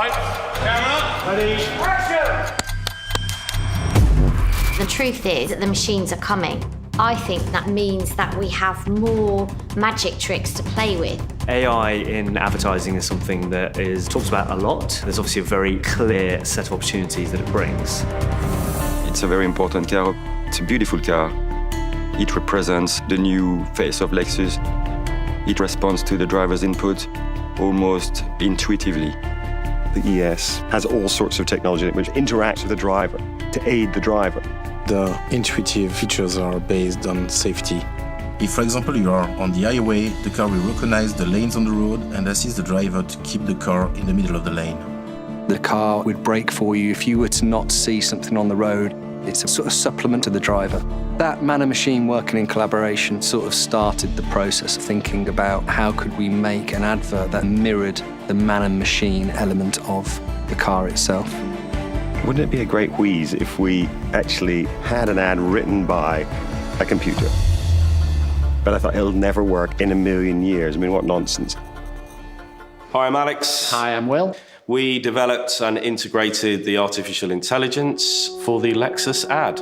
Lights, camera, ready, action! The truth is that the machines are coming. I think that means that we have more magic tricks to play with. AI in advertising is something that is talked about a lot. There's obviously a very clear set of opportunities that it brings. It's a very important car. It's a beautiful car. It represents the new face of Lexus. It responds to the driver's input almost intuitively. The ES has all sorts of technology which interacts with the driver to aid the driver. The intuitive features are based on safety. If, for example, you are on the highway, the car will recognize the lanes on the road and assist the driver to keep the car in the middle of the lane. The car would brake for you if you were to not see something on the road. It's a sort of supplement to the driver. That man and machine working in collaboration sort of started the process of thinking about how could we make an advert that mirrored the man and machine element of the car itself. Wouldn't it be a great wheeze if we actually had an ad written by a computer? But I thought it'll never work in a million years. I mean, what nonsense. Hi, I'm Alex. Hi, I'm Will. We developed and integrated the artificial intelligence for the Lexus ad.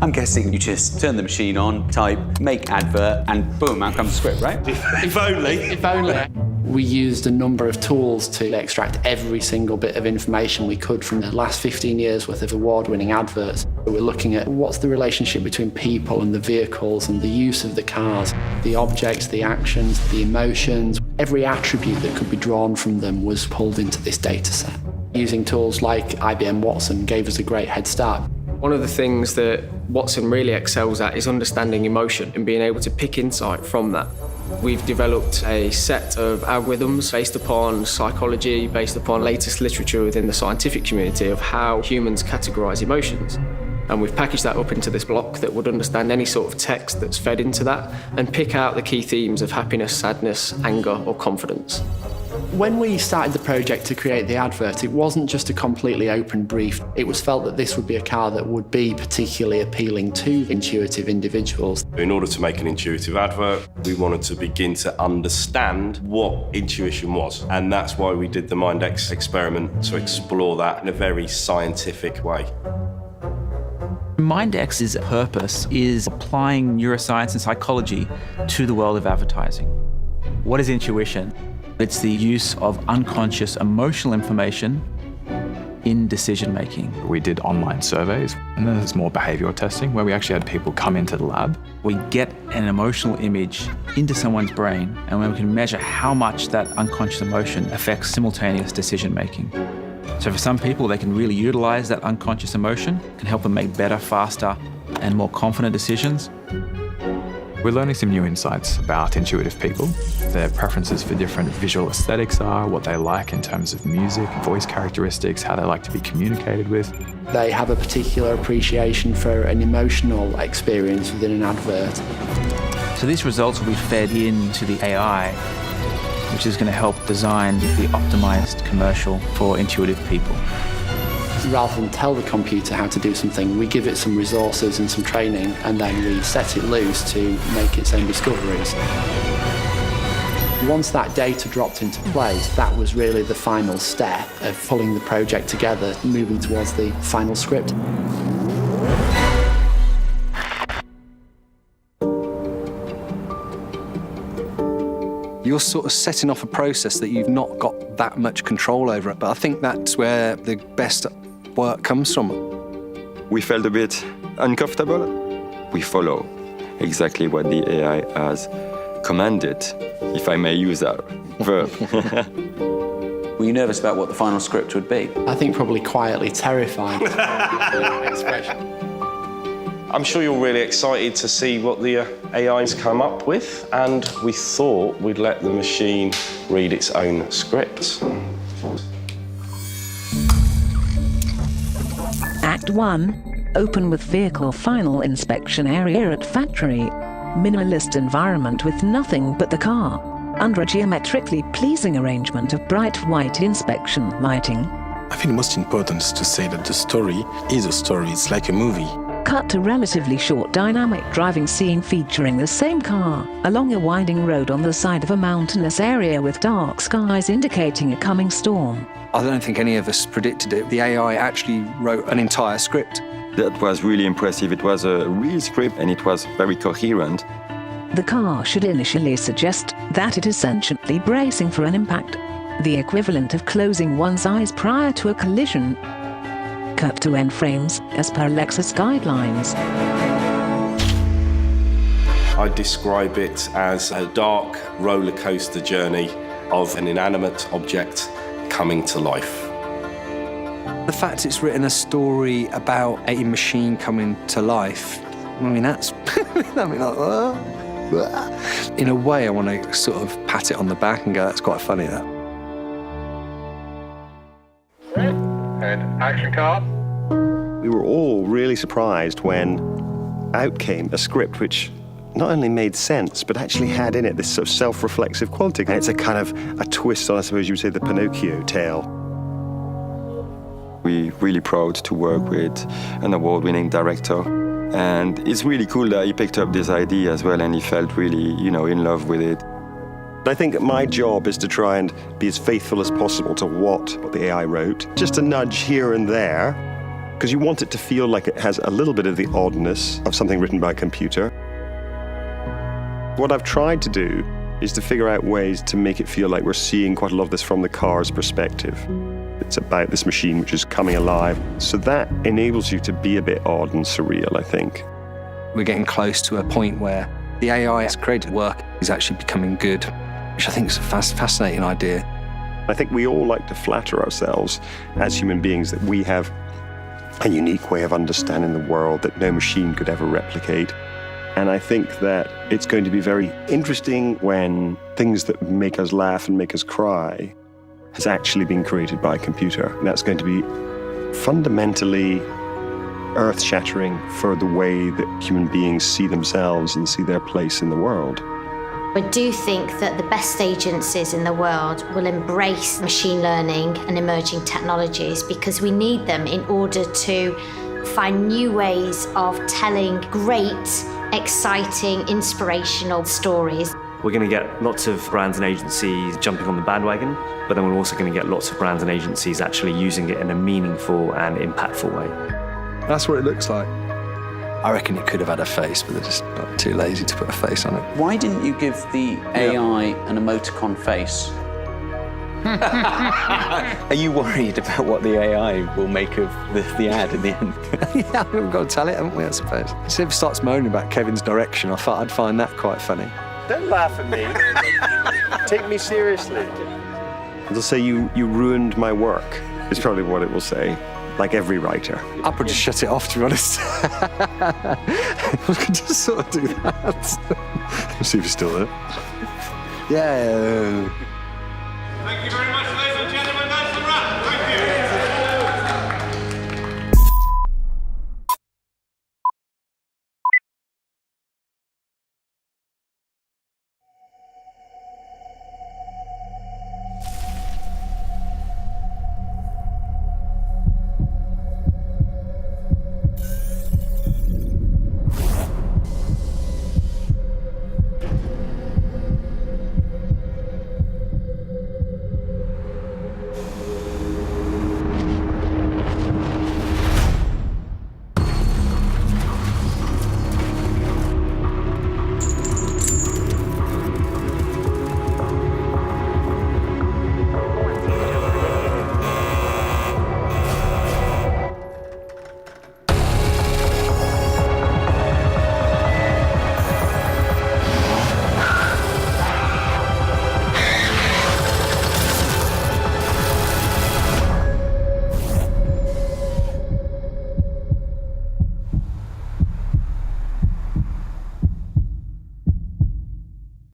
I'm guessing you just turn the machine on, type, make advert, and boom, out comes the script, right? If only. If only. We used a number of tools to extract every single bit of information we could from the last 15 years worth of award-winning adverts. We're looking at what's the relationship between people and the vehicles and the use of the cars, the objects, the actions, the emotions. Every attribute that could be drawn from them was pulled into this data set. Using tools like IBM Watson gave us a great head start. One of the things that Watson really excels at is understanding emotion and being able to pick insight from that. We've developed a set of algorithms based upon psychology, based upon latest literature within the scientific community of how humans categorize emotions. And we've packaged that up into this block that would understand any sort of text that's fed into that and pick out the key themes of happiness, sadness, anger, or confidence. When we started the project to create the advert, it wasn't just a completely open brief. It was felt that this would be a car that would be particularly appealing to intuitive individuals. In order to make an intuitive advert, we wanted to begin to understand what intuition was. And that's why we did the MindX experiment, to explore that in a very scientific way. MindX's purpose is applying neuroscience and psychology to the world of advertising. What is intuition? It's the use of unconscious emotional information in decision-making. We did online surveys, and then there's more behavioral testing where we actually had people come into the lab. We get an emotional image into someone's brain, and then we can measure how much that unconscious emotion affects simultaneous decision-making. So for some people, they can really utilize that unconscious emotion, can help them make better, faster, and more confident decisions. We're learning some new insights about intuitive people, their preferences for different visual aesthetics are, what they like in terms of music, voice characteristics, how they like to be communicated with. They have a particular appreciation for an emotional experience within an advert. So these results will be fed into the AI, which is going to help design the optimized commercial for intuitive people. Rather than tell the computer how to do something, we give it some resources and some training, and then we set it loose to make its own discoveries. Once that data dropped into place, that was really the final step of pulling the project together, moving towards the final script. You're sort of setting off a process that you've not got that much control over, but I think that's where the best work comes from. We felt a bit uncomfortable. We follow exactly what the AI has commanded, if I may use that verb. Were you nervous about what the final script would be? I think probably quietly terrified. Expression. I'm sure you're really excited to see what the AI's come up with, and we thought we'd let the machine read its own script. Act 1. Open with vehicle final inspection area at factory. Minimalist environment with nothing but the car. Under a geometrically pleasing arrangement of bright white inspection lighting. I think the most important is to say that the story is a story. It's like a movie. Cut to relatively short dynamic driving scene featuring the same car along a winding road on the side of a mountainous area with dark skies indicating a coming storm. I don't think any of us predicted it. The AI actually wrote an entire script. That was really impressive. It was a real script and it was very coherent. The car should initially suggest that it is sentiently bracing for an impact, the equivalent of closing one's eyes prior to a collision. Cut to end frames as per Lexus guidelines. I describe it as a dark roller coaster journey of an inanimate object coming to life. The fact it's written a story about a machine coming to life, I mean, that's... In a way, I want to sort of pat it on the back and go, that's quite funny, that. And action card. We were all really surprised when out came a script which not only made sense, but actually had in it this sort of self-reflexive quality. And it's a kind of a twist on, I suppose you would say, the Pinocchio tale. We're really proud to work with an award-winning director. And it's really cool that he picked up this idea as well and he felt really, in love with it. I think my job is to try and be as faithful as possible to what the AI wrote. Just a nudge here and there, because you want it to feel like it has a little bit of the oddness of something written by a computer. What I've tried to do is to figure out ways to make it feel like we're seeing quite a lot of this from the car's perspective. It's about this machine which is coming alive. So that enables you to be a bit odd and surreal, I think. We're getting close to a point where the AI's created work is actually becoming good, which I think is a fascinating idea. I think we all like to flatter ourselves as human beings that we have a unique way of understanding the world that no machine could ever replicate. And I think that it's going to be very interesting when things that make us laugh and make us cry has actually been created by a computer. And that's going to be fundamentally earth-shattering for the way that human beings see themselves and see their place in the world. I do think that the best agencies in the world will embrace machine learning and emerging technologies because we need them in order to find new ways of telling great, exciting, inspirational stories. We're going to get lots of brands and agencies jumping on the bandwagon, but then we're also going to get lots of brands and agencies actually using it in a meaningful and impactful way. That's what it looks like. I reckon it could have had a face, but they're just too lazy to put a face on it. Why didn't you give the AI an emoticon face? Are you worried about what the AI will make of the ad in the end? Yeah, we've got to tell it, haven't we, I suppose? So if it starts moaning about Kevin's direction, I thought I'd find that quite funny. Don't laugh at me. Take me seriously. It'll say you ruined my work, is probably what it will say, like every writer. I'll probably just shut it off, to be honest. We could just sort of do that. See if it's still there. Yeah. Thank you very much, ladies.